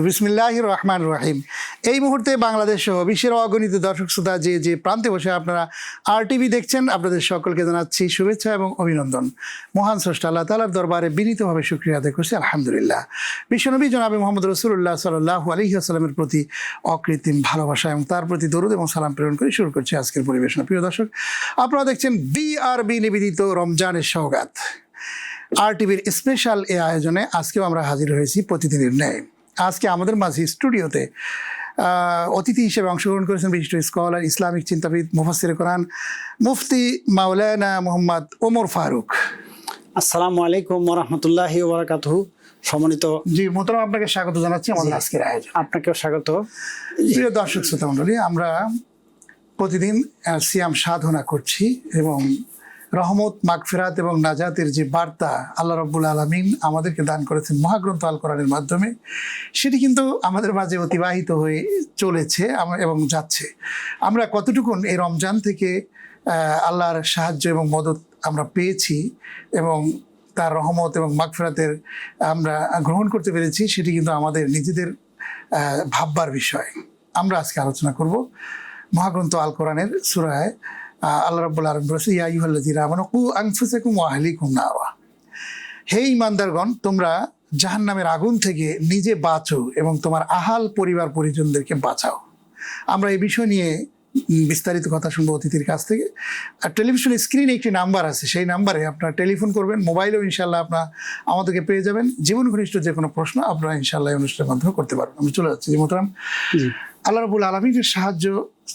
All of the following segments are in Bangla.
বিসমিল্লাহির রহমানির রহিম। এই মুহূর্তে বাংলাদেশ সহ বিশ্বের অগণিত দর্শক শ্রোতা যে যে প্রান্তে বসে আপনারা RTV দেখছেন, আপনাদের সকলকে জানাচ্ছি শুভেচ্ছা এবং অভিনন্দন। মহান স্রষ্টা আল্লাহ তাআলার দরবারে বিনীতভাবে শুকরিয়া আদায় করছি, আলহামদুলিল্লাহ। বিশ্বনবী জনাবে মুহাম্মদ রাসূলুল্লাহ সাল্লাল্লাহু আলাইহি ওয়াসাল্লামের প্রতি অকৃত্রিম ভালোবাসা এবং তার প্রতি দরুদ এবং সালাম প্রেরণ করে শুরু করছি আজকের পরিবেশনা। প্রিয় দর্শক, আপনারা দেখছেন BRB নিবেদিত রমজানের সওগাত। RTVর স্পেশাল এই আয়োজনে আজকেও আমরা হাজির হয়েছি প্রতিদিনের ন্যায়। আজকে আমাদের মাঝে স্টুডিওতে অতিথি হিসেবে অংশগ্রহণ করেছেন বিশিষ্ট স্কলার, ইসলামিক চিন্তাবিদ, মুফাসসিরে কোরআন, মুফতি মাওলানা মোহাম্মদ ওমর ফারুক। আসসালামু আলাইকুম ওয়া রাহমাতুল্লাহি ওয়া বারাকাতুহু। সম্মানিত জি মোহতারাম, আপনাকে স্বাগত জানাচ্ছি আমাদের আজকের আয়োজন। আপনাকেও স্বাগত। প্রিয় দর্শক শ্রোতা মণ্ডলী, আমরা প্রতিদিন সিয়াম সাধনা করছি এবং রহমত, মাগফিরাত এবং নাজাতের যে বার্তা আল্লাহ রাব্বুল আলামিন আমাদেরকে দান করেছেন মহাগ্রন্থ আল কোরআনের মাধ্যমে, সেটি কিন্তু আমাদের মাঝে অতিবাহিত হয়ে চলেছে এবং যাচ্ছে। আমরা কতটুকুন এই রমজান থেকে আল্লাহর সাহায্য এবং মদত আমরা পেয়েছি এবং তার রহমত এবং মাগফিরাতের আমরা গ্রহণ করতে পেরেছি, সেটি কিন্তু আমাদের নিজেদের ভাববার বিষয়। আমরা আজকে আলোচনা করব মহাগ্রন্থ আল কোরআনের সূরা আল্লাহ রাব্বুল আলামিন বলেছেন, ইয়া আইয়ুহাল্লাযীনা আমানু কু আনফুসাকুম ওয়া আহলিকুম নারা। হে ঈমানদারগণ, তোমরা জাহান্নামের আগুন থেকে নিজে বাঁচো এবং তোমার আহাল পরিবার পরিজনদেরকে বাঁচাও। আমরা এই বিষয় নিয়ে বিস্তারিত কথা শুনবো অতিথির কাছ থেকে। আর টেলিভিশনের স্ক্রিনে একটি নাম্বার আছে, সেই নাম্বারে আপনারা টেলিফোন করবেন, মোবাইলেও ইনশাল্লাহ আপনারা আমাদেরকে পেয়ে যাবেন। জীবন ঘনিষ্ঠ যে কোনো প্রশ্ন আপনারা ইনশাল্লাহ অনুষ্ঠানের মাধ্যমে করতে পারবেন। আমি চলে যাচ্ছি। মোহতারাম, আল্লাহ রাব্বুল আলামিনের সাহায্য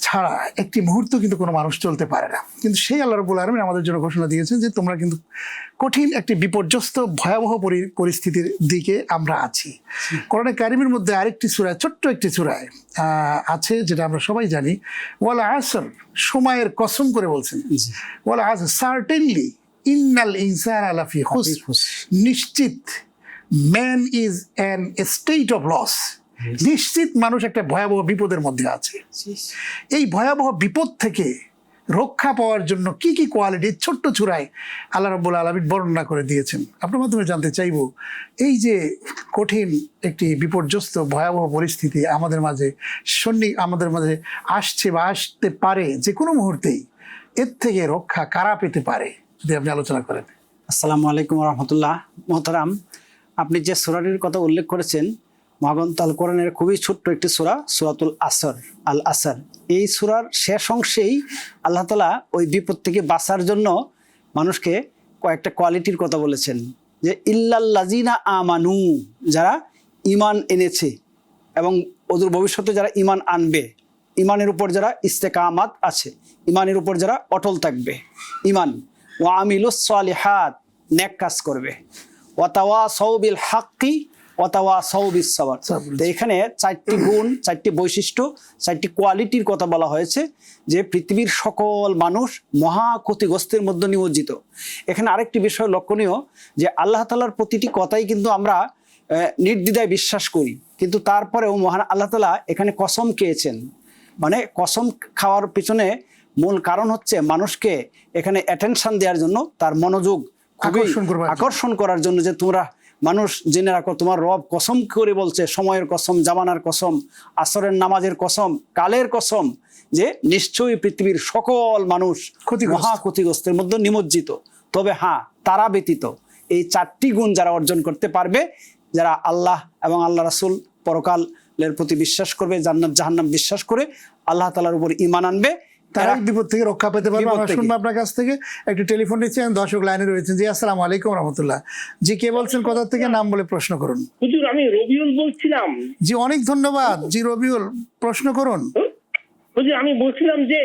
ছাড়া একটি মুহূর্ত কিন্তু কোনো মানুষ চলতে পারে না। কিন্তু সেই আল্লাহ রাব্বুল আলামিন আমাদের জন্য ঘোষণা দিয়েছেন যে তোমরা কিন্তু কঠিন একটি বিপর্যস্ত ভয়াবহ পরিস্থিতির দিকে আমরা আছি। কোরআনে কারিমের মধ্যে আরেকটি সূরায়, ছোট্ট একটি সূরায় আছে, যেটা আমরা সবাই জানি, ওয়াল আসর, সময়ের কসম করে বলছেন, ওয়াল আসর সার্টেনলি ইন্নাল ইনসানা লাফি খুসর, নিশ্চিত man is an state of loss, নিশ্চিত মানুষ একটা ভয়াবহ বিপদের মধ্যে আছে। এই ভয়াবহ বিপদ থেকে রক্ষা পাওয়ার জন্য কি কি কোয়ালিটি ছোট্ট চূড়ায় আল্লাহ রাব্বুল আলামিন বর্ণনা করে দিয়েছেন। আপনার মাধ্যমে জানতে চাইব, এই যে কঠিন একটি বিপর্যস্ত ভয়াবহ পরিস্থিতি আমাদের মাঝে আসছে বা আসতে পারে যে কোনো মুহূর্তেই, এর থেকে রক্ষা কারা পেতে পারে যদি আপনি আলোচনা করেন। আসসালামু আলাইকুম ওয়া রাহমাতুল্লাহ। মোহতারাম, আপনি যে সূরাটির কথা উল্লেখ করেছেন, মহাগ্রন্থ আল কোরআনের খুবই ছোট্ট একটি সূরা, সূরাতুল আসর, আল আসর। এই সূরার শেষ অংশেই আল্লাহ তাআলা ওই বিপদ থেকে বাঁচার জন্য মানুষকে কয়েকটা কোয়ালিটির কথা বলেছেন, যে ইল্লাল্লাযিনা আমানু, যারা ঈমান এনেছে এবং অদূর ভবিষ্যতে যারা ঈমান আনবে, ঈমানের উপর যারা ইস্তেকামাত আছে, ঈমানের উপর যারা অটল থাকবে, ঈমান, ওয়া আমিলুস সালিহাত, নেক কাজ করবে, ওয়া তাওয়াসাউ বিল হাক্কি এখানে চারটি গুণ, চারটি বৈশিষ্ট্য, চারটি কোয়ালিটির কথা বলা হয়েছে, যে পৃথিবীর সকল মানুষ মহা ক্ষতিগ্রস্তের মধ্যে নিমজ্জিত। এখানে আরেকটি বিষয় লক্ষণীয়, যে আল্লাহ তাআলার প্রতিটি কথাই কিন্তু আমরা নির্দ্বিধায় বিশ্বাস করি, কিন্তু তারপরেও মহান আল্লাহ তাআলা এখানে কসম খেয়েছেন। মানে কসম খাওয়ার পিছনে মূল কারণ হচ্ছে মানুষকে এখানে অ্যাটেনশন দেওয়ার জন্য, তার মনোযোগ আকর্ষণ করার জন্য, যে তোমরা মানুষ জেনে রাখো, তোমার রব কসম করে বলছে, সময়ের কসম, জামানার কসম, আসরের নামাজের কসম, কালের কসম, যে নিশ্চয়ই পৃথিবীর সকল মানুষ মহা ক্ষতিগ্রস্তের মধ্যে নিমজ্জিত। তবে হ্যাঁ, তারা ব্যতীত এই চারটি গুণ যারা অর্জন করতে পারবে, যারা আল্লাহ এবং আল্লাহ রাসূল পরকালের প্রতি বিশ্বাস করবে, জান্নাত জাহান্নাম বিশ্বাস করে আল্লাহ তাআলার উপর ঈমান আনবে, তারা বিপদ থেকে রক্ষা পেতে পারবে। আমরা শুনবো আপনার কাছ থেকে। একটু টেলিফোন নিচ্ছি, দর্শক লাইনে রয়েছেন। জি আসসালামু আলাইকুম রাহমাতুল্লাহ। জি, কে বলছেন, কোথা থেকে, নাম বলে প্রশ্ন করুন। হুজুর, আমি রবিউল বলছিলাম। জি, অনেক ধন্যবাদ। জি রবিউল, প্রশ্ন করুন। হুজুর, আমি বলছিলাম যে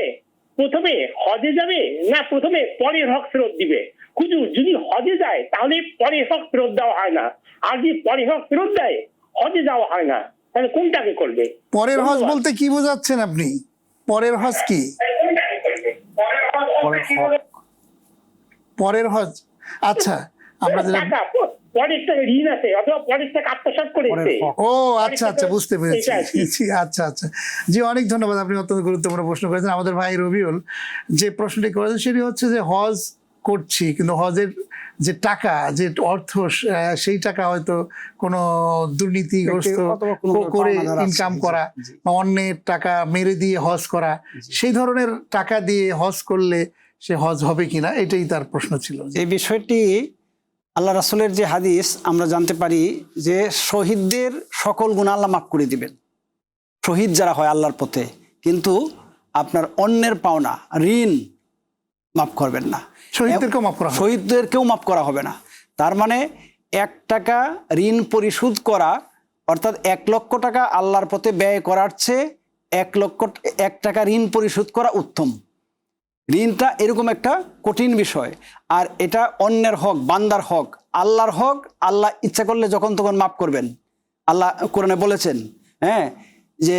প্রথমে হজে যাবে না প্রথমে পরের হক ফেরত দিবে? হুজুর, যদি হজে যায় তাহলে পরের হক ফেরত দেওয়া হয় না, আর যদি পরের হক ফেরত দেয় হজে যাওয়া হয় না, তাহলে কোনটাকে করবে? পরের হজ বলতে কি বোঝাচ্ছেন আপনি? পরের হজ কি? পরের হজ, আচ্ছা, আমরা যেটা ও আচ্ছা আচ্ছা, বুঝতে পেরেছি। আচ্ছা আচ্ছা, জি অনেক ধন্যবাদ। আপনি অত্যন্ত গুরুত্বপূর্ণ প্রশ্ন করেছেন। আমাদের ভাই রবিউল যে প্রশ্নটি করেছেন সেটি হচ্ছে যে হজ করছি, কিন্তু হজের যে টাকা, যে অর্থ, সেই টাকা হয়তো কোনো দুর্নীতিগ্রস্ত অথবা কোনো করে পাওনাদার আছে। ইনকাম জি, করা জি। বা অন্যের টাকা মেরে দিয়ে হজ করা, সেই ধরনের টাকা দিয়ে হজ করলে সে হজ হবে কিনা, এটাই তার প্রশ্ন ছিল। এই বিষয়টি আল্লাহ রাসূলের যে হাদিস আমরা জানতে পারি যে শহীদদের সকল গুনাহ আল্লাহ মাফ করে দিবেন, শহীদ যারা হয় আল্লাহর পথে, কিন্তু আপনার অন্যের পাওনা ঋণ মাফ করবেন না, শহীদদেরকেও মাফ করা হবে। শহীদদেরকেও মাফ করা হবে না। তার মানে 1 টাকা ঋণ পরিশোধ করা, অর্থাৎ 1 লক্ষ টাকা আল্লাহর পথে ব্যয় করার চেয়ে 1 টাকা ঋণ পরিশোধ করা উত্তম। ঋণটা এরকম একটা কঠিন বিষয়, আর এটা অন্যের হক, বান্দার হক, আল্লাহর হক। আল্লাহ ইচ্ছা করলে যখন তখন মাফ করবেন। আল্লাহ কোরআনে বলেছেন, হ্যাঁ, যে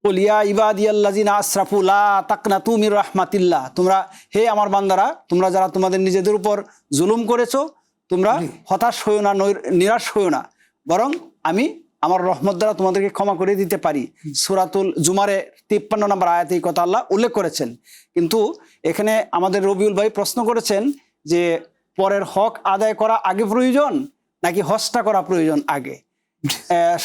কলিয়া ইবাদিয়াল্লাযিনা আসরাফু লা তাকনাতু মির রাহমাতিল্লাহ, তোমরা হে আমার বান্দারা, তোমরা যারা তোমাদের নিজেদের উপর জুলুম করেছো, তোমরা হতাশ হইও না, নিরাশ হইও না, বরং আমি আমার রহমত দ্বারা তোমাদেরকে ক্ষমা করে দিতে পারি। সূরাতুল জুমারে 53 নম্বর আয়াতে এই কথা আল্লাহ উল্লেখ করেছেন। কিন্তু এখানে আমাদের রবিউল ভাই প্রশ্ন করেছেন যে পরের হক আদায় করা আগে প্রয়োজন নাকি হজটা করা প্রয়োজন আগে।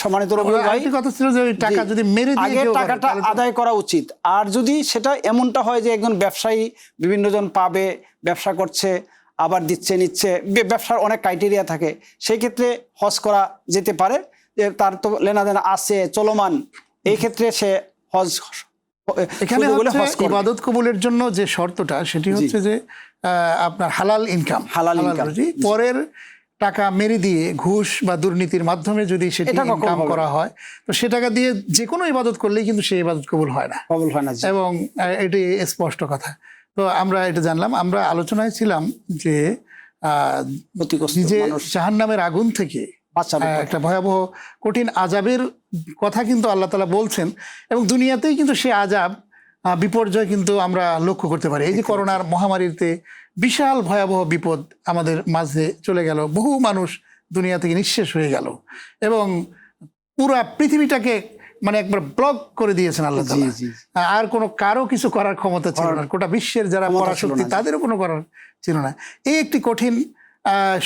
সম্মানিত রবিউল ভাই, আরেকটি কথা ছিল যে ওই টাকা যদি মেরে দিয়ে আগে কেউ করে, টাকাটা তাহলে তো- আদায় করা উচিত। আর যদি সেটা এমনটা হয় যে একজন ব্যবসায়ী বিভিন্ন জন পাবে, ব্যবসা করছে, আবার দিচ্ছে নিচ্ছে, ব্যবসার অনেক ক্রাইটেরিয়া থাকে, সেই ক্ষেত্রে হজ করা যেতে পারে, যে তার তো লেনাদেনা আছে চলমান, এই ক্ষেত্রে সে হজ এখানে সুযোগ হলে হচ্ছে হজ করবে। ইবাদত কবুলের জন্য যে শর্তটা, সেটি হচ্ছে যে আপনার হালাল ইনকাম, হালাল ইনকাম। রুজি। পরের টাকা মেরে দিয়ে ঘুষ বা দুর্নীতির মাধ্যমে যদি সেটি এটা কখনো ইনকাম হবে না। করা হয়, তো সে টাকা দিয়ে যে কোনো ইবাদত করলেই কিন্তু সেই ইবাদত কবুল হয় না, কবুল হয় না। জি। এবং এটি স্পষ্ট কথা। তো আমরা এটা জানলাম। আমরা আলোচনায় ছিলাম যে ক্ষতিগ্রস্ত যে মানুষ জাহান্নামের আগুন থেকে বাঁচাবে একটা ভয়াবহ কঠিন আজাবের কথা কিন্তু আল্লাহ তাআলা বলছেন, এবং দুনিয়াতেই কিন্তু সে আজাব বিপর্যয় কিন্তু আমরা লক্ষ্য করতে পারি। এই যে করোনার মহামারীতে বিশাল ভয়াবহ বিপদ আমাদের মাঝে চলে গেল, বহু মানুষ দুনিয়া থেকে নিঃশেষ হয়ে গেল, এবং পুরা পৃথিবীটাকে মানে একবার ব্লক করে দিয়েছেন আল্লাহ তাআলা। জি। আর কোনো কারো কিছু করার ক্ষমতা ছিল না, গোটা বিশ্বের যারা ক্ষমতা ছিল পরাশক্তি না, জি। তাদেরও কোনো করার ছিল না। এই একটি কঠিন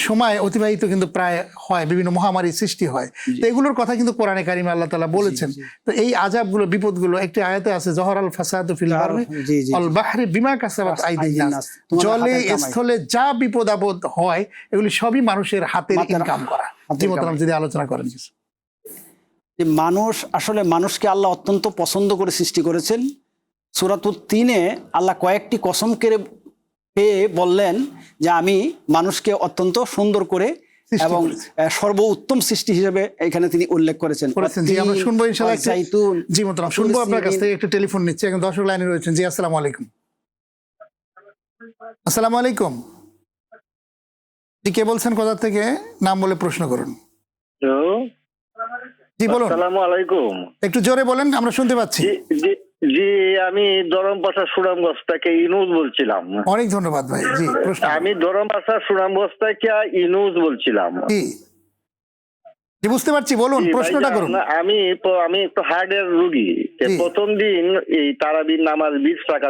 সময় অতিবাহিত কিন্তু প্রায় হয়, বিভিন্ন মহামারী সৃষ্টি হয়। তো এগুলোর কথা কিন্তু কোরআনে কারিমে আল্লাহ তাআলা বলেছেন। তো এই আযাবগুলো, বিপদগুলো একটি আয়াতে আছে, জহরাল ফাসাদু ফিল বাররি জি, জি, ওয়াল বাহরি বিমা কাসাবাত আইদিন নাস। তোমাদের জলে হাতের কামাই। স্থলে যা বিপদ আপদ হয়, এগুলি সবই মানুষের হাতের ইনকাম করা। জি মোহতারাম, যদি আলোচনা করেন কিছু। যে মানুষ আসলে, মানুষকে আল্লাহ অত্যন্ত পছন্দ করে সৃষ্টি করেছেন। সূরাতুত ৩-এ আল্লাহ কয়েকটি কসম পেয়ে বললেন যে আমি মানুষকে অত্যন্ত সুন্দর করে সৃষ্টি এবং করেছি। সর্বোত্তম সৃষ্টি হিসেবে এখানে তিনি উল্লেখ করেছেন। জি, আমরা শুনবো ইনশাআল্লাহ। জাইতুন, জি মোহতারাম, শুনবো আপনার কাছ থেকে। একটা টেলিফোন নিচ্ছে, এখন দর্শক লাইনে রয়েছেন। জি, আসসালামু আলাইকুম। আসসালামু আলাইকুম। জি, কে বলছেন, কোথা থেকে? নাম বলে প্রশ্ন করুন। জি বলুন, আসসালামু আলাইকুম। একটু জোরে বলেন, আমরা শুনতে পাচ্ছি। জি, আমি ধরমপাশা সুনামগঞ্জ থেকে ইনুজ বলছিলাম। অনেক ধন্যবাদ ভাই। জি, প্রশ্ন। আমি ধরমপাশা সুনামগঞ্জ থেকে ইনুজ বলছিলাম। জি জি, বুঝতে পারছি, বলুন, জি, প্রশ্নটা ভাইজান, করুন। আমি একটু হার্টের রোগী। জি। প্রথম দিন এই তারাবির নামাজ 20 টাকা,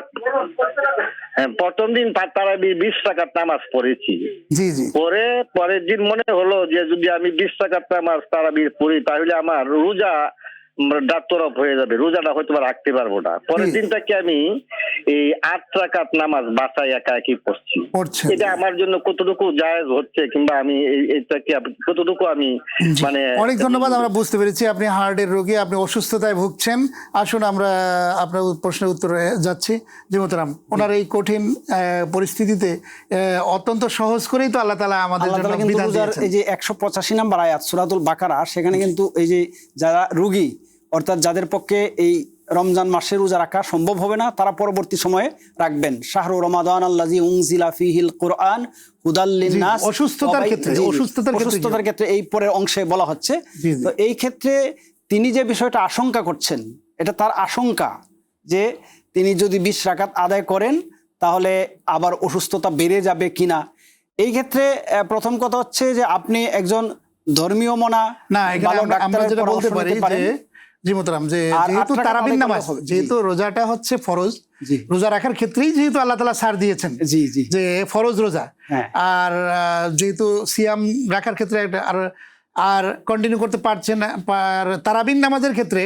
প্রথম দিন তারাবির 20 টাকার নামাজ পড়েছি। জি জি পরের দিন মনে হলো যে যদি আমি 20 টাকার নামাজ তারাবির পড়ি তাহলে আমার রোজা ডাক্তরফ হয়ে যাবে, রোজাটা হয়তো রাখতে পারবো না। পরের জি। দিনটাকে আমি এই 8 রাকাত নামাজ বাসায় একা একই পড়ছি। পড়ছেন। এটা আমার জন্য কতটুকু জায়েজ হচ্ছে, কিংবা আমি এটাকে কতটুকু আমি জি। মানে অনেক ধন্যবাদ, আমরা বুঝতে পেরেছি আপনি হার্টের রোগী, আপনি অসুস্থতায় ভুগছেন। আসুন আমরা আপনার প্রশ্নের উত্তরে যাচ্ছি। জি মোহতারাম, ওনার এই কঠিন পরিস্থিতিতে অত্যন্ত সহজ করেই তো আল্লাহ তাআলা আমাদের আল্লাহ জন্য তাআলা কিন্তু বিধান রোজার দিয়েছেন। এই যে 185 নম্বর আয়াত সূরাতুল বাকারা, সেখানে কিন্তু এই যে যারা রোগী, অর্থাৎ যাদের পক্ষে এই রমজান মাসে রোজা রাখা সম্ভব হবে না, তারা পরবর্তী সময়ে রাখবেন। শাহরু রমাদান আল্লাযী উনজিলা ফীহিল কুরআন হুদাল লিন-নাস। অসুস্থতার ক্ষেত্রে, অসুস্থতার ক্ষেত্রে এই পরের অংশে বলা হচ্ছে। জি, জি। তো এই ক্ষেত্রে তিনি যে বিষয়টা আশঙ্কা করছেন, এটা তার আশঙ্কা যে তিনি যদি 20 রাকাত আদায় করেন তাহলে আবার অসুস্থতা বেড়ে যাবে কিনা। এই ক্ষেত্রে প্রথম কথা হচ্ছে যে আপনি একজন ধর্মীয় মনা না, এখানে ভালো আমরা ডাক্তারের যেটা বলতে পরামর্শ পারি নিতে পারেন। যে জি মোহতারাম, যে আর যেহেতু 8 রাকাত তারাবির আদায় করলে নামাজ, হবে। জি। যেহেতু রোজাটা হচ্ছে ফরজ, জি। রোজা রাখার ক্ষেত্রেই যেহেতু আল্লাহ তাআলা ছাড় দিয়েছেন জি জি যে ফরজ রোজা, হ্যাঁ। আর যেহেতু সিয়াম রাখার ক্ষেত্রে আর কন্টিনিউ করতে পারছেন না, তারাবির নামাজের ক্ষেত্রে,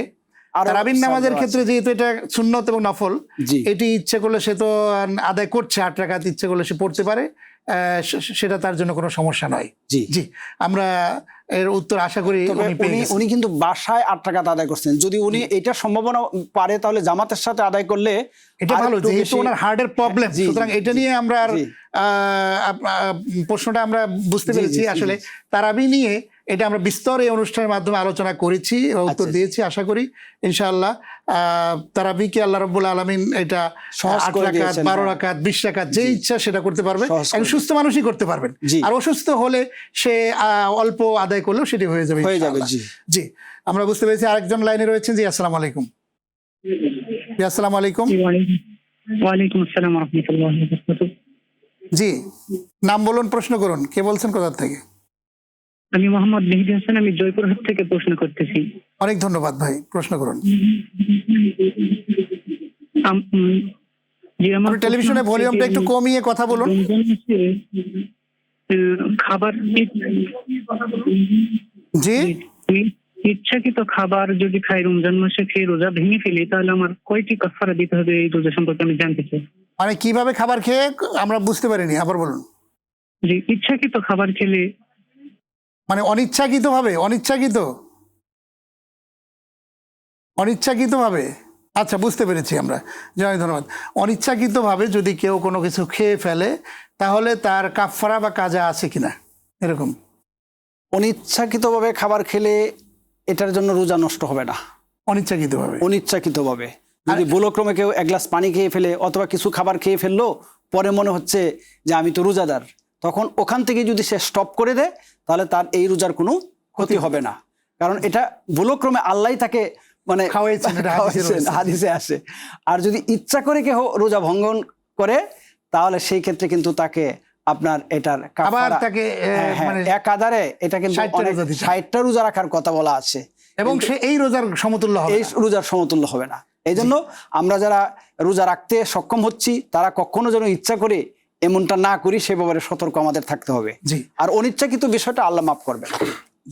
আরো তারাবির নামাজের সাধ্য ক্ষেত্রে আছে। যেহেতু এটা সুন্নত এবং নফল, জি। এটি ইচ্ছে করলে সে তো আদায় করছে, 8 রাকাত ইচ্ছে করলে সে পড়তে পারে, সেটা তার জন্য কোনো সমস্যা নয়। জি। জি, আমরা এর উত্তর আশা করি তবে উনি পেয়ে গেছেন। উনি কিন্তু বাসায় 8 রাকাত আদায় করছেন। যদি উনি এটা সম্ভাবনা পারে তাহলে জামাতের সাথে আদায় করলে এটা ভালো, আরেকটু যেহেতু বেশি- ওনার হার্টের প্রবলেম, জি, সুতরাং জি, এটা জি, নিয়ে আমরা আর জি। প্রশ্নটা আমরা বুঝতে জি, পেরেছি। জি, জি, আসলে জি। তারাবি নিয়ে এটা আমরা বিস্তর এই অনুষ্ঠানের মাধ্যমে আলোচনা করেছি, উত্তর আচ্ছা। দিয়েছি। আশা করি ইনশাআল্লাহ তারাবিকে আল্লাহ রাব্বুল আলামিন এটা সহজ 8 করে রাকাত, দিয়েছেন, 12 হ্যাঁ। রাকাত, 20 রাকাত, যে ইচ্ছা সেটা করতে পারবে। সহজ করে একজন সুস্থ মানুষই করতে পারবেন। জি। আর অসুস্থ হলে সে অল্প আদায় করলেও সেটি হয়ে যাবে হয়ে যাবে। ইনশাআল্লাহ। জি। জি, আমরা বুঝতে পেরেছি। আরেকজন লাইনে রয়েছেন। জি, আসসালামু আলাইকুম। জি, আসসালামু আলাইকুম। ওয়ালাইকুম আসসালাম ওয়া রাহমাতুল্লাহি ওয়া বারাকাতুহু। জি, নাম বলুন, প্রশ্ন করুন। কে বলছেন, কোথা থেকে? আমি মোহাম্মদ মেহেদী হাসান, আমি জয়পুরহাট থেকে প্রশ্ন করতেছি। অনেক ধন্যবাদ ভাই, প্রশ্ন করুন। জি, আমার আপনি টেলিভিশনের প্রশ্ন হচ্ছে ভলিউমটা যে একটু কমিয়ে কথা বলুন। রমজান মাসে, খাবার জি, ইচ্ছাকৃত খাবার যদি খাই, রমজান মাসে খেয়ে রোজা ভেঙে ফেলি, তাহলে আমার কয়টি কাফারা দিতে হবে এই রোজা সম্পর্কে আমি জানতে চাই। মানে কিভাবে খাবার খেয়ে, আমরা বুঝতে পারিনি, আবার বলুন। যে ইচ্ছাকৃত খাবার খেলে, মানে অনিচ্ছাকৃত ভাবে, অনিচ্ছাকৃত ভাবে। আচ্ছা, বুঝতে পেরেছি আমরা। জি, অনেক ধন্যবাদ। অনিচ্ছাকৃত ভাবে যদি কেউ কোনো কিছু খেয়ে ফেলে, তাহলে তার কাফারা বা কাজা আছে কিনা, এরকম। অনিচ্ছাকৃতভাবে খাবার খেলে এটার জন্য রোজা নষ্ট হবে না। অনিচ্ছাকৃত ভাবে, অনিচ্ছাকৃতভাবে যদি ভুলক্রমে কেউ এক গ্লাস পানি খেয়ে ফেলে অথবা কিছু খাবার খেয়ে ফেললো, পরে মনে হচ্ছে যে আমি তো রোজাদার, তখন ওখান থেকে যদি সে স্টপ করে দেয়, তাহলে তার এই রোজার কোনো ক্ষতি হবে না। কারণ এটা ভুলক্রমে আল্লাহ তাকে মানে খাওয়াইছেন, এটা হাদিসে খাওয়াইছেন, রয়েছে। হাদিসে আসে। আর যদি ইচ্ছা করে কেউ রোজা ভঙ্গন করে, তাহলে সেই ক্ষেত্রে কিন্তু তাকে আপনার এটার আবার কাফারা, তাকে মানে এক আদারে এটা কিন্তু 60টা অনেক রোজা দিতে হবে। 60টা রোজা রাখার কথা বলা আছে, এবং সে এই রোজার সমতুল্য হবে এই না। রোজার সমতুল্য হবে না। এই জন্য আমরা যারা রোজা রাখতে সক্ষম হচ্ছি, তারা কখনো যেন ইচ্ছা করে এমনটা না করি, সে ব্যাপারে সতর্ক আমাদের থাকতে হবে। জি। আর অনিচ্ছাকৃত বিষয়টা আল্লাহ মাফ করবেন।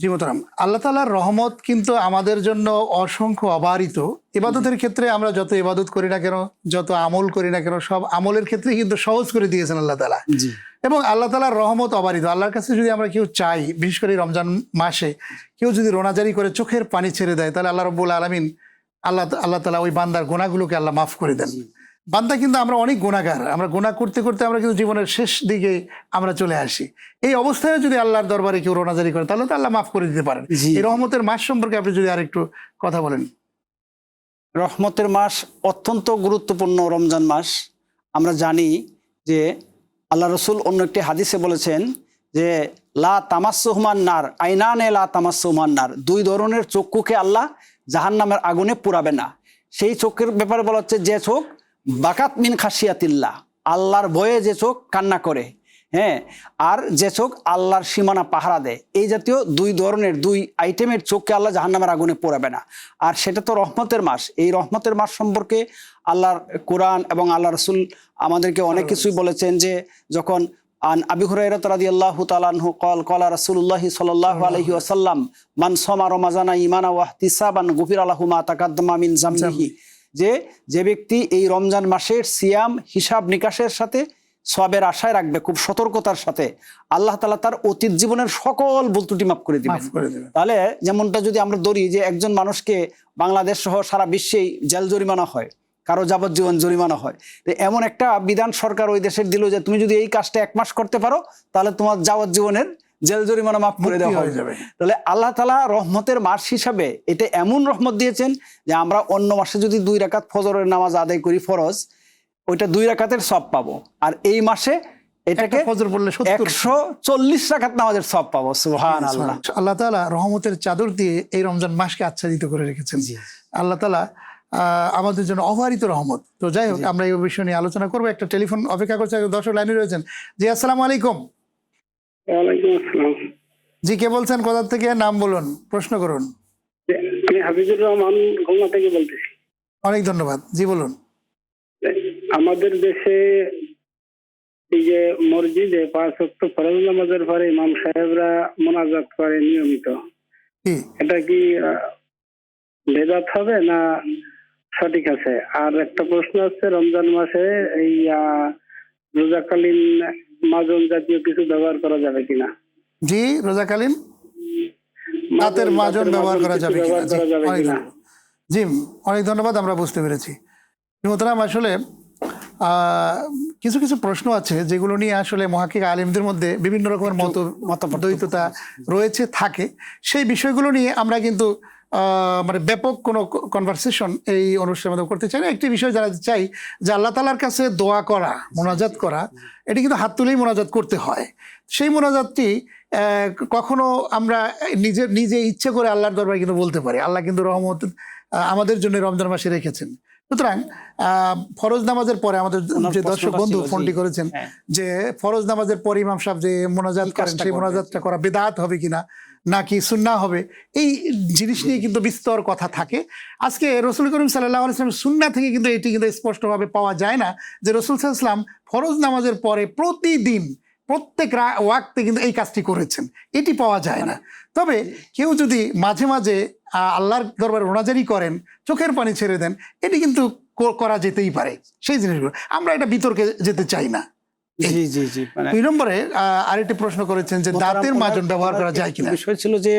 জি মোহতারাম, আল্লাহ তাআলার রহমত কিন্তু আমাদের জন্য অসংখ্য অবারিত। ইবাদতের ক্ষেত্রে আমরা যত ইবাদত করি না কেন, যত আমল করি না কেন, সব আমলের ক্ষেত্রে কিন্তু সহজ করে দিয়েছেন আল্লাহ তাআলা। জি। এবং আল্লাহ তাআলার রহমত অবারিত। আল্লাহর কাছে যদি আমরা কেউ চাই, বিশেষ করে রমজান মাসে কেউ যদি রোনাজারি করে চোখের পানি ছেড়ে দেয়, তাহলে আল্লাহ রাব্বুল আলামিন, আল্লাহ তাআলা ওই বান্দার গুনাহগুলোকে আল্লাহ মাফ করে দেন। বান্দা কিন্তু আমরা অনেক গুনাহগার, আমরা গুনাহ করতে করতে আমরা কিন্তু জীবনের শেষ দিকে আমরা চলে আসি। এই অবস্থায় যদি আল্লাহর দরবারে কেউ রোনাজারি করে, তাহলে তো আল্লাহ মাফ করে দিতে পারেন। জি। এই রহমতের মাস সম্পর্কে আপনি যদি আরেকটু কথা বলেন। রহমতের মাস অত্যন্ত গুরুত্বপূর্ণ রমজান মাস। আমরা জানি যে আল্লাহ রসুল অন্য একটি হাদিসে বলেছেন যে লা তামাসসুহুমান নার, আইনানে লা তামাসসুহুমান নার, 2 ধরনের চক্ষুকে আল্লাহ জাহান্নামের আগুনে পুরাবে না। সেই চোখের ব্যাপারে বলা হচ্ছে যে চোখ বাকাত মিন খাসিয়াতিল্লাহ, আল্লাহর ভয়ে যে চোখ কান্না করে, হ্যাঁ, আর যে চোখ আল্লাহর সীমানা পাহারা দেয়। এই জাতীয় 2 ধরনের 2 আইটেমের চোখকে আল্লাহ জাহান্নামের আগুনে পোড়াবে না। আর সেটা তো রহমতের মাস। এই রহমতের মাস সম্পর্কে আল্লাহর কোরআন এবং আল্লাহ রসুল আমাদেরকে অনেক কিছুই বলেছেন। যে যখন আন আবি হুরায়রা রাদিয়াল্লাহু তাআলা আনহু قال قال রাসূলুল্লাহ সাল্লাল্লাহু আলাইহি ওয়াসাল্লাম মান সামা রমাজানা ঈমানা ওয়া ইহতিসাবান গুফিরা লাহু মা তাকাদ্দামা মিন যামবিহি, যে ব্যক্তি এই রমজান মাসের সিয়াম হিসাব নিকাশের সাথে সওয়াবের আশায় রাখবে, খুব সতর্কতার সাথে, আল্লাহ তাআলা তার অতীত জীবনের সকল ভুল ত্রুটি মাফ করে দিবেন। তাহলে যেমনটা যদি আমরা ধরি যে একজন মানুষকে বাংলাদেশ সহ সারা বিশ্বেই জেল জরিমানা হয়, কারো যাবজ্জীবন জরিমানা হয়, তো এমন একটা বিধান সরকার ওই দেশের দিল যে তুমি যদি এই কাজটা 1 মাস করতে পারো, তাহলে তোমার যাবজ্জীবনের জেল জরিমানা মাফ করে দেওয়া হবে। তাহলে আল্লাহ তাআলা রহমতের মাস হিসাবে এটা এমন রহমত দিয়েছেন যে আমরা অন্য মাসে যদি 2 রাকাত ফজরের নামাজ আদায় করি ফরজ, ওইটা 2 রাকাতের সওয়াব পাবো। আর এই মাসে এটাকে ফজর পড়লে 140 রাকাত নামাজের সওয়াব পাবো। সুবহানাল্লাহ। আল্লাহ তাআলা রহমতের চাদর দিয়ে এই রমজান মাসকে আচ্ছাদিত করে রেখেছেন। আল্লাহ তাআলা আমাদের জন্য অবারিত রহমত। তো যাই হোক, আমরা এই বিষয় নিয়ে আলোচনা করবো। একটা টেলিফোন অপেক্ষা করছে, দর্শক লাইনে রয়েছেন। জি, আসসালামু আলাইকুম। ওয়ালাইকুম আসসালাম। জি, কে বলছেন, কোথা থেকে, নাম বলুন, প্রশ্ন করুন। আমি হাফিজুর রহমান খুলনা থেকে বলতেছি। অনেক ধন্যবাদ, জি বলুন। আমাদের দেশে এই যে মসজিদে 5 ওয়াক্ত ফরজ নামাজের পরে ইমাম সাহেবরা মোনাজাত করে নিয়মিত, কি এটা কি বেদাত হবে না সঠিক আছে? আর একটা প্রশ্ন আছে, রমজান মাসে এই রোজাকালীন মাজন জাতীয় কিছু ব্যবহার করা যাবে কিনা? জি, রোজাকালীন দাঁতের মাজন ব্যবহার করা যাবে কিনা? জি, অনেক ধন্যবাদ। জি, অনেক ধন্যবাদ, আমরা বুঝতে পেরেছি। মোহতারাম, আসলে কিছু কিছু প্রশ্ন আছে যেগুলো নিয়ে আসলে মহাক্কিক আলেমদের মধ্যে বিভিন্ন রকমের মতদ্বৈততা রয়েছে থাকে। সেই বিষয়গুলো নিয়ে আমরা কিন্তু মানে ব্যাপক কোনো কনভারসেশন এই অনুষ্ঠানের মধ্যে করতে চাই না। একটি বিষয় যারা চাই যে আল্লাহ তাআলার কাছে দোয়া করা, মোনাজাত করা, এটি কিন্তু হাত তুলেই মোনাজাত করতে হয়। সেই মোনাজাতটি কখনো আমরা নিজে ইচ্ছে করে আল্লাহর দরবারে কিন্তু বলতে পারি। আল্লাহ কিন্তু রহমত আমাদের জন্য রমজান মাসে রেখেছেন। সুতরাং ফরজ নামাজের পরে আমাদের যে দর্শক বন্ধু ফোনটি করেছেন যে ফরজ নামাজের পরে ইমাম সাহেব যে মোনাজাত করেন সেই মোনাজাতটা করা বিদআত হবে কিনা নাকি সুন্নাহ হবে, এই জিনিস নিয়ে কিন্তু বিস্তর কথা থাকে। আজকে রাসূল করিম সাল্লাল্লাহু আলাইহি ওয়াসাল্লাম সুন্নাহ থেকে কিন্তু এটি কিন্তু স্পষ্টভাবে পাওয়া যায় না যে রাসূল সাল্লাল্লাহু আলাইহি ওয়াসাল্লাম ফরজ নামাজের পরে প্রতিদিন প্রত্যেক ওয়াক্তে কিন্তু এই কাজটি করেছেন, এটি পাওয়া যায় না। তবে কেউ যদি মাঝে মাঝে আল্লাহর দরবারে রোনাজারি করেন, চোখের পানি ছেড়ে দেন, এটি কিন্তু করা যেতেই পারে। সেই জিনিসগুলো আমরা এটা বিতর্কে যেতে চাই না। জি জি জি, মানে 2 নম্বরে আরেকটি প্রশ্ন করেছেন যে দাঁতের মাজন ব্যবহার করা যায় কিনা। বিষয় ছিল যে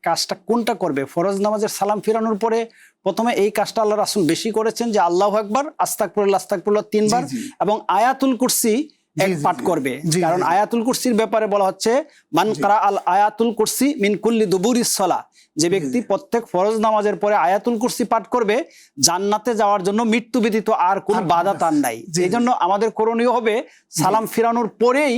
কাজটা কোনটা করবে। ফরজ নামাজের সালাম ফিরানোর পরে প্রথমে এই কাজটা আল্লাহ রাসূল বেশি করেছেন যে আল্লাহু আকবার, আস্তাগফিরুল্লাহ আস্তাগফিরুল্লাহ 3 বার, এবং আয়াতুল কুরসি এক পাঠ করবে। কারণ আয়াতুল কুরসির ব্যাপারে বলা হচ্ছে মান কারা আল আয়াতুল কুরসি মিন কুল্লি দুবুরিস সালাহ, যে ব্যক্তি প্রত্যেক ফরজ নামাজের পরে আয়াতুল কুরসি পাঠ করবে জান্নাতে যাওয়ার জন্য মৃত্যু ব্যতীত আর কোনো বাধা তার নাই। এই জন্য আমাদের করণীয় হবে সালাম ফিরানোর পরেই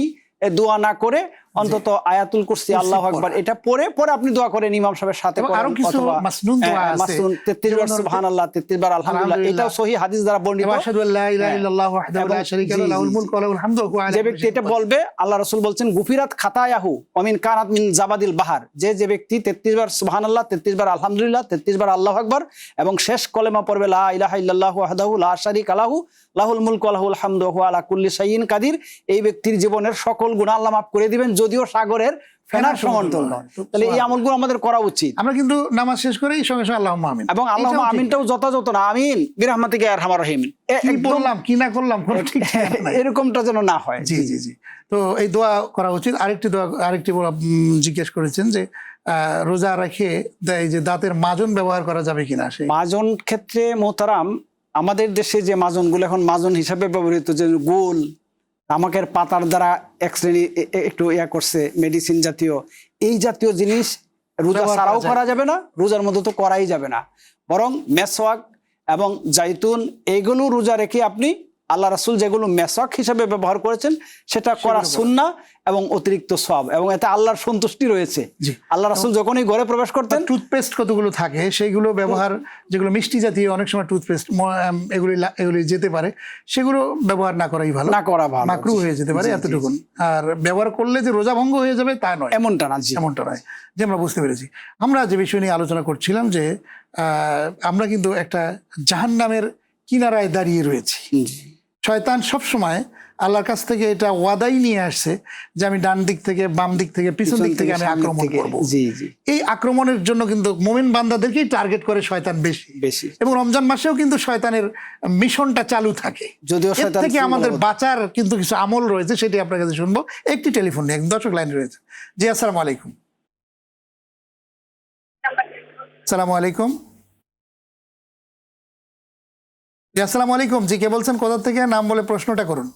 দোয়া না করে অন্তত আয়াতুল কুরসি আল্লাহু আকবার এটা পরে আপনি দোয়া করেন ইমাম সাহেবের সাথে, আরো কিছু মাসনুন দোয়া আছে, মাসনুন 33 বার সুবহানাল্লাহ, 33 বার আলহামদুলিল্লাহ, এটাও সহিহ হাদিস দ্বারা বর্ণিত। আশহাদু আল্লা ইলাহা ইল্লাল্লাহু ওয়াহদাহু লা শারীকা লাহু লাহুল মুলকু ওয়া লাহুল হামদু ওয়া হুয়া আলা যে ব্যক্তি এটা বলবে, আল্লাহ রাসূল বলছেন গুফিরাত খাতায়াহু ওয়া মিন কানাত মিন জাবাদিল বাহার, যে ব্যক্তি 33 বার সুবহানাল্লাহ, 33 বার আলহামদুলিল্লাহ, 33 বার আল্লাহু আকবার এবং শেষ কলেমা পড়বে লা ইলাহা ইল্লাল্লাহু ওয়াহদাহু লা শারীকা লাহু লাহুল মুলকু ওয়া লাহুল হামদু ওয়া হুয়া আলা কুল্লি শাইইন কাদির, এই ব্যক্তির জীবনের সকল গুনাহ আল্লাহ মাফ করে দিবেন, যদিও সাগরের ফেনার সমান্তর নয়। তাহলে এই আমলগুলো আমাদের করা উচিত। আমরা কিন্তু নামাজ শেষ করেই সঙ্গে সঙ্গে আল্লাহুম্মা আমিন, এবং আল্লাহুম্মা আমিনটাও যথাযথ না, আমিন বিরহমাতিকা ইয়া আরহামার রাহিম, কি বললাম কি না করলাম ঠিক এরকমটা যেন না হয়। জি জি জি, তো এই দোয়া করা উচিত। আরেকটি জিজ্ঞেস করেছেন যে রোজা রেখে এই যে দাঁতের মাজন ব্যবহার করা যাবে কিনা। সেই মাজন ক্ষেত্রে মোহতারাম, আমাদের দেশে যে মাজনগুলো এখন মাজন হিসাবে ব্যবহৃত, যে গোল তামাকের পাতার দ্বারা এক শ্রেণী একটু করছে মেডিসিন জাতীয়, এই জাতীয় জিনিস রোজা ছাড়াও করা যাবে না, রোজার মধ্যে তো করাই যাবে না। বরং মেসওয়াক এবং জাইতুন এইগুলো রোজা রেখে আপনি আল্লাহ রাসূল যেগুলো মেসওয়াক হিসাবে ব্যবহার করেছেন সেটা করা সুন্নাহ এবং অতিরিক্ত সওয়াব, এবং এতে আল্লাহর সন্তুষ্টি রয়েছে। আল্লাহ রাসূল যখনই ঘরে প্রবেশ করতেন, টুথপেস্ট কতগুলো থাকে সেইগুলো ব্যবহার, যেগুলো মিষ্টি জাতীয় অনেক সময় টুথপেস্ট এগুলি যেতে পারে, সেগুলো ব্যবহার না করাই ভালো, না করা ভালো, মাকরু হয়ে যেতে পারে এতটুকুন। আর ব্যবহার করলে যে রোজা ভঙ্গ হয়ে যাবে তা নয়, এমনটা নয়, যে আমরা বুঝতে পেরেছি। আমরা যে বিষয় নিয়ে আলোচনা করছিলাম যে আমরা কিন্তু একটা জাহান্নামের কিনারায় দাঁড়িয়ে রয়েছি। শয়তান সবসময় আল্লাহর কাছ থেকে এটা ওয়াদাই নিয়ে আসছে যে আমি ডান দিক থেকে, বাম দিক থেকে, পিছন দিক থেকে আমি আক্রমণ করব। এই আক্রমণের জন্য কিন্তু মুমিন বান্দাদেরকেই টার্গেট করে শয়তান বেশি, এবং রমজান মাসেও কিন্তু শয়তানের মিশনটা চালু থাকে। যদিও এর থেকে আমাদের বাঁচার কিন্তু কিছু আমল রয়েছে, সেটি আপনার কাছে শুনবো। একটি টেলিফোন নিয়ে দর্শক লাইন রয়েছে। জি, আসসালামু আলাইকুম। আসসালামু আলাইকুম। আসসালামু আলাইকুম। জি, কে বলছেন, কোথা থেকে? নাম বলে প্রশ্নটা করুন।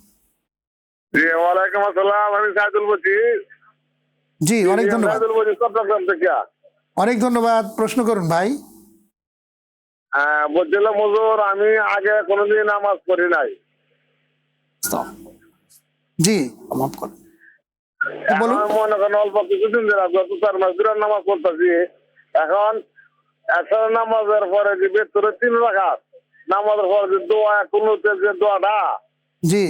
জি, ওয়ালাইকুম আসসালাম, আমি সাইদুল বলছি। জি, অনেক ধন্যবাদ। সাইদুল বলছি চট্টগ্রাম থেকে। অনেক ধন্যবাদ, প্রশ্ন করুন ভাই। বলছিলাম হুজুর, আমি আগে কোনোদিন নামাজ পড়ি নাই। জি, এখন মনে করেন অল্প কিছুদিন ধরে, গত 4 মাস ধরে নামাজ পড়তেছি। এখন আসর নামাজের পরে যে ভেতরে 3 রাকাত নামাজের পরে যে দোয়া, কুনুতের যে দোয়াটা, জি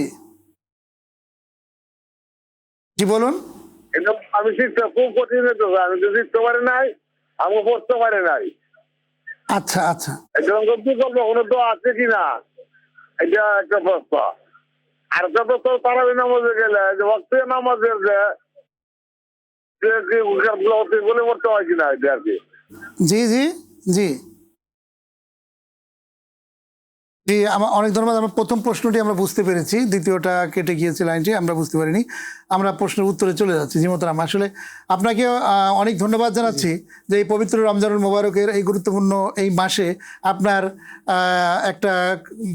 জি বলুন। এটা আমি শিখতে খুব কঠিন হইতেছে, আমি তো শিখতে পারি নাই, আমি পড়তে পারি নাই। আচ্ছা আচ্ছা, এরকম বিকল্প কোনো দোয়া আছে কিনা, এটা একটা প্রশ্ন। আর যত তো তারাবি নামাজে গেলে যে ভক্তি নামাজের যে বলে করতে হয় কিনা, এটা আর কি। জি জি জি জি, আমার অনেক ধন্যবাদ। আমার প্রথম প্রশ্নটি আমরা বুঝতে পেরেছি, দ্বিতীয়টা কেটে গিয়েছে লাইনটি, আমরা বুঝতে পারিনি। আমরা প্রশ্নের উত্তরে চলে যাচ্ছি। জি মোহতারাম, আসলে আপনাকে অনেক ধন্যবাদ জানাচ্ছি যে এই পবিত্র রমজানুল মোবারকের এই গুরুত্বপূর্ণ এই মাসে আপনার একটা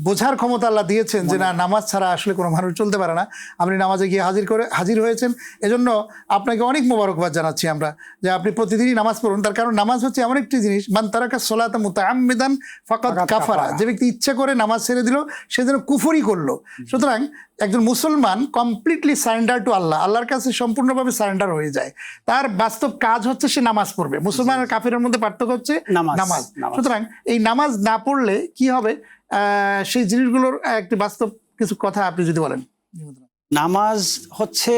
বোঝার ক্ষমতা আল্লাহ দিয়েছেন যে না, নামাজ ছাড়া আসলে কোনো মানুষ চলতে পারে না। আপনি নামাজে গিয়ে হাজির হয়েছেন, এজন্য আপনাকে অনেক মোবারকবাদ জানাচ্ছি আমরা যে আপনি প্রতিদিনই নামাজ পড়ুন। তার কারণ নামাজ হচ্ছে এমন একটি জিনিস, মান তারাকা সলাতা মুতাআম্মিদান ফাকাদ কাফারা, যে ব্যক্তি ইচ্ছা করে নামাজ ছেড়ে দিল সে যেন কুফরি করলো। সুতরাং একজন মুসলমান কমপ্লিটলি সারেন্ডার টু আল্লাহ, আল্লাহর কাছে সম্পূর্ণভাবে সারেন্ডার হয়ে যায়। তার বাস্তব কাজ হচ্ছে সে নামাজ পড়বে। মুসলমান আর কাফিরের মধ্যে পার্থক্য হচ্ছে নামাজ। সুতরাং এই নামাজ না পড়লে কি হবে, সেই জিনিসগুলোর একটি বাস্তব কিছু কথা আপনি যদি বলেন। নামাজ হচ্ছে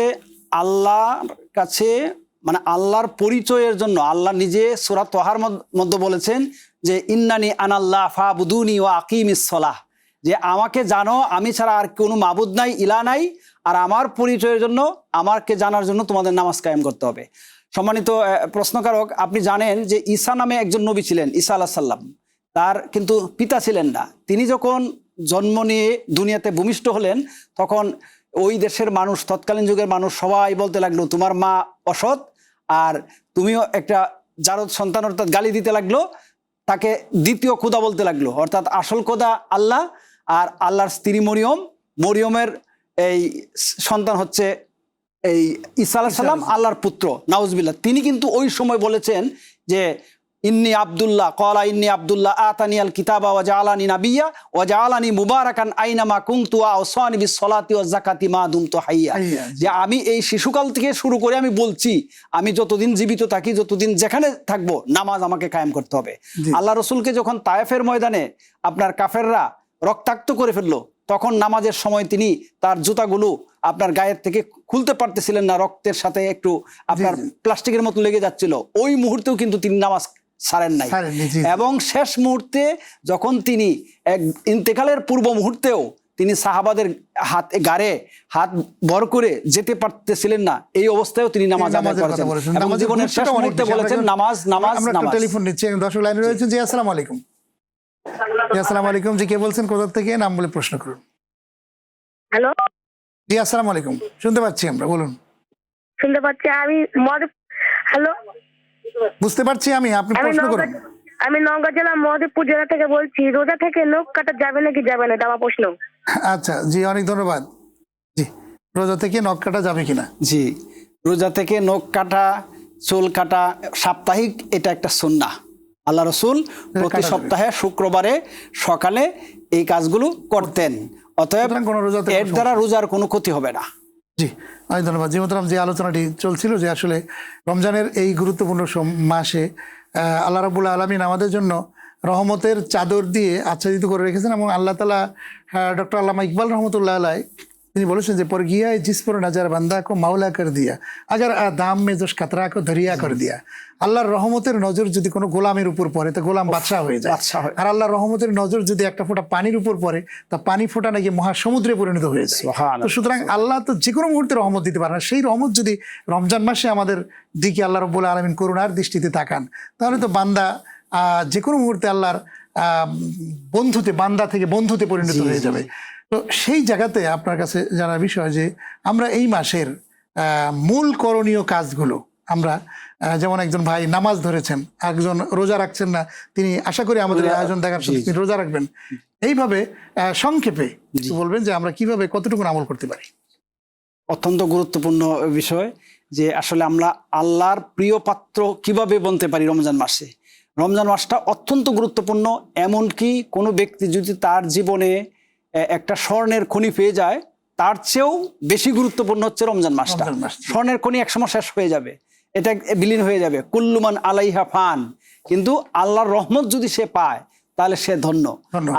আল্লাহর কাছে, মানে আল্লাহর পরিচয়ের জন্য। আল্লাহ নিজে সূরা তাহার মধ্যে বলেছেন যে ইন্নানি আনাল্লাহ ফাবুদুনি ওয়া আকিমিস সালাহ, যে আমাকে জানো, আমি ছাড়া আর কোনো মাবুদ নাই, ইলা নাই, আর আমার পরিচয়ের জন্য, আমাকে জানার জন্য তোমাদের নামাজ কায়েম করতে হবে। সম্মানিত প্রশ্নকারক, আপনি জানেন যে ঈসা নামে একজন নবী ছিলেন, ঈসা আলাইহিস সালাম। তার কিন্তু পিতা ছিলেন না। তিনি যখন জন্ম নিয়ে দুনিয়াতে ভূমিষ্ঠ হলেন, তখন ওই দেশের মানুষ, তৎকালীন যুগের মানুষ সবাই বলতে লাগলো তোমার মা অসৎ, আর তুমিও একটা জারদ সন্তান, অর্থাৎ গালি দিতে লাগলো। তাকে দ্বিতীয় খোদা বলতে লাগলো, অর্থাৎ আসল খোদা আল্লাহ, আর আল্লাহর স্ত্রী মরিয়মের এই সন্তান হচ্ছে এই ঈসা আলাইহিস সালাম, আল্লাহর পুত্র, নাউজুবিল্লাহ। তিনি কিন্তু ওই সময় বলেছেন যে ইন্নি আব্দুল্লাহ ক্বালা ইন্নি আব্দুল্লাহ আতানিয়াল কিতাবা ওয়া জাআলানি নাবিয়্যা ওয়া জাআলানি মুবারাকান আইনামা কুনতু ওয়া আওসানি বিস সালাতি ওয়াজ যাকাতি মা দুমতু হাইয়া। যে আমি এই শিশুকাল থেকে শুরু করে আমি বলছি, আমি যতদিন জীবিত থাকি, যতদিন যেখানে থাকবো, নামাজ আমাকে কায়েম করতে হবে। আল্লাহ রাসূলকে যখন তায়েফের ময়দানে আপনার কাফেররা রক্তাক্ত করে ফেললো, তখন নামাজের সময় তিনি তার জুতাগুলো আপনার গায়ের থেকে খুলতে পারতেছিলেন না, রক্তের সাথে একটু আপনার প্লাস্টিকের মতো লেগে যাচ্ছিল। ওই মুহূর্তেও কিন্তু তিনি নামাজ ছাড়েন নাই। এবং শেষ মুহূর্তে যখন তিনি ইন্তেকালের পূর্ব মুহূর্তেও তিনি সাহাবাদের গাড়ে হাত ভর করে যেতে পারতেছিলেন না, এই অবস্থায়ও তিনি নামাজ আদায় করেছেন এবং জীবনের শেষ মুহূর্তে বলেছেন নামাজ নামাজ নামাজ। টেলিফোন নিচ্ছে, দর্শক লাইনে রয়েছেন। জি আসসালামু আলাইকুম। জি আসসালামু আলাইকুম। জি কে বলছেন, কোথা থেকে, নাম বলে প্রশ্ন করুন। হ্যালো, জি আসসালামু আলাইকুম, শুনতে পাচ্ছি আমরা, বলুন। শুনতে পাচ্ছি আমি। হ্যালো, বুঝতে পারছি আমি, আপনি প্রশ্ন করুন। আমি নওগাঁ জেলা মহদেবপুর জেলা থেকে বলছি। রোজা থেকে নখ কাটা যাবে নাকি যাবে না, এটা আমার প্রশ্ন। আচ্ছা জি, অনেক ধন্যবাদ। জি, রোজা থেকে নখ কাটা যাবে কিনা? জি, রোজা থেকে নখ কাটা, চুল কাটা সাপ্তাহিক, এটা একটা সুন্নাহ। আল্লাহ রাসূল প্রতি সপ্তাহে শুক্রবারে সকালে এই কাজগুলো করতেন। অতএব এর দ্বারা রোজার কোনো ক্ষতি হবে না। জি, অনেক ধন্যবাদ। জি মোহতারাম, যে আলোচনাটি চলছিল যে আসলে রমজানের এই গুরুত্বপূর্ণ মাসে আল্লাহ রাব্বুল আলামিন আমাদের জন্য রহমতের চাদর দিয়ে আচ্ছাদিত করে রেখেছেন। এবং আল্লাহ তাআলা ডক্টর আল্লামা ইকবাল রহমতুল্লাহ আলাইহি তিনি বলেছেন যে পর গিয়া জিস পর নজর বান্দা কো মাওলা কর দিয়া, আগার দাম মে জোশ কাতরা কো দরিয়া কর দিয়া। আল্লাহর রহমতের নজর যদি কোনো গোলামের উপর পড়ে, তো গোলাম বাদশাহ হয়ে যায়। আর আল্লাহর রহমতের নজর যদি একটা ফোঁটা পানির উপর পড়ে, তা পানি ফোঁটা নাকি মহাসমুদ্রে পরিণত হয়ে যায়। তো সুতরাং আল্লাহ তো যে কোনো মুহূর্তে রহমত দিতে পারে না। সেই রহমত যদি রমজান মাসে আমাদের দিকে আল্লাহ রাব্বুল আলামিন করুণার দৃষ্টিতে তাকান, তাহলে তো বান্দা যে কোনো মুহূর্তে আল্লাহর বান্দা থেকে বন্ধুতে পরিণত হয়ে যাবে। তো সেই জায়গাতে আপনার কাছে জানার বিষয় যে আমরা এই মাসের মূল করণীয় কাজগুলো আমরা, যেমন একজন ভাই নামাজ ধরেছেন, একজন রোজা রাখছেন না, তিনি আশা করি আমাদের আয়োজন দেখার সাথে তিনি রোজা রাখবেন। এইভাবে সংক্ষেপে বলবেন যে আমরা কিভাবে কতটুকু আমল করতে পারি। অত্যন্ত গুরুত্বপূর্ণ বিষয় যে আসলে আমরা আল্লাহর প্রিয় পাত্র কিভাবে বনতে পারি রমজান মাসে। রমজান মাসটা অত্যন্ত গুরুত্বপূর্ণ। এমনকি কোনো ব্যক্তি যদি তার জীবনে একটা স্বর্ণের খনি পেয়ে যায়, তার চেয়েও বেশি গুরুত্বপূর্ণ হচ্ছে রমজান মাসটা। স্বর্ণের খনি একসময় শেষ হয়ে যাবে, এটা বিলীন হয়ে যাবে, কুল্লুমান আলাইহা ফান। কিন্তু আল্লাহর রহমত যদি সে পায় তাহলে সে ধন্য।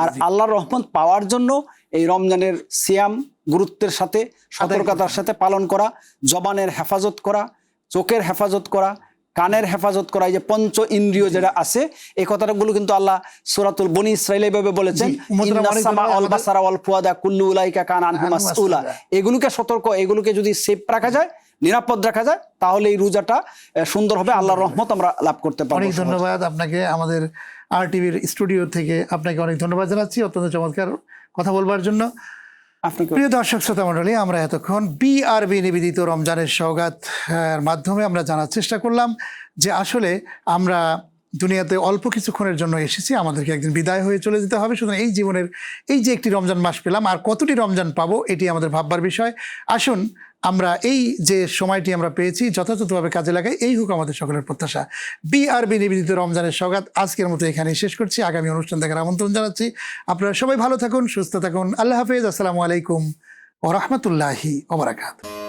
আর আল্লাহর রহমত পাওয়ার জন্য এই রমজানের সিয়াম গুরুত্বের সাথে, সতর্কতার সাথে পালন করা, জবানের হেফাজত করা, চোখের হেফাজত করা, কানের হেফাজত করা, এই যে পঞ্চ ইন্দ্রিয় যেটা আছে, এই কথাগুলো কিন্তু আল্লাহ সূরাতুল বনী ইসরাঈল এইভাবে বলেছেন, জি, উম্মতের ইন্নাস অনেক সামা ধন্যবাদ। ওয়াল বাসারা ওয়াল ফুয়াদা কুল্লু উলাইকা কানা আনহু আনহু মাসউলা। মাসউলা। এগুলোকে সতর্ক, এগুলোকে যদি সেফ রাখা যায়, নিরাপদ রাখা যায়, তাহলে এই রোজাটা সুন্দর হবে, আল্লাহর রহমত আমরা লাভ করতে পারবো। অনেক ধন্যবাদ আপনাকে, আমাদের RTVর স্টুডিও থেকে আপনাকে অনেক ধন্যবাদ জানাচ্ছি অত্যন্ত চমৎকার কথা বলবার জন্য। আপনাকে প্রিয় দর্শক শ্রোতা মণ্ডলী, আমরা এতক্ষণ BRB নিবেদিত রমজানের সওগাত মাধ্যমে আমরা জানার চেষ্টা করলাম যে আসলে আমরা দুনিয়াতে অল্প কিছুক্ষণের জন্য এসেছি, আমাদেরকে একদিন বিদায় হয়ে চলে যেতে হবে। সুতরাং এই জীবনের এই যে একটি রমজান মাস পেলাম, আর কতটি রমজান পাবো এটি আমাদের ভাববার বিষয়। আসুন আমরা এই যে সময়টি আমরা পেয়েছি যথাযথভাবে কাজে লাগাই, এই হোক আমাদের সকলের প্রত্যাশা। BRB নিবেদিত রমজানের সওগাত আজকের মতো এখানেই শেষ করছি। আগামী অনুষ্ঠান দেখার আমন্ত্রণ জানাচ্ছি। আপনারা সবাই ভালো থাকুন, সুস্থ থাকুন। আল্লাহ হাফেজ। আসসালামু আলাইকুম ওয়া রাহমাতুল্লাহি ওয়া বারাকাতুহু।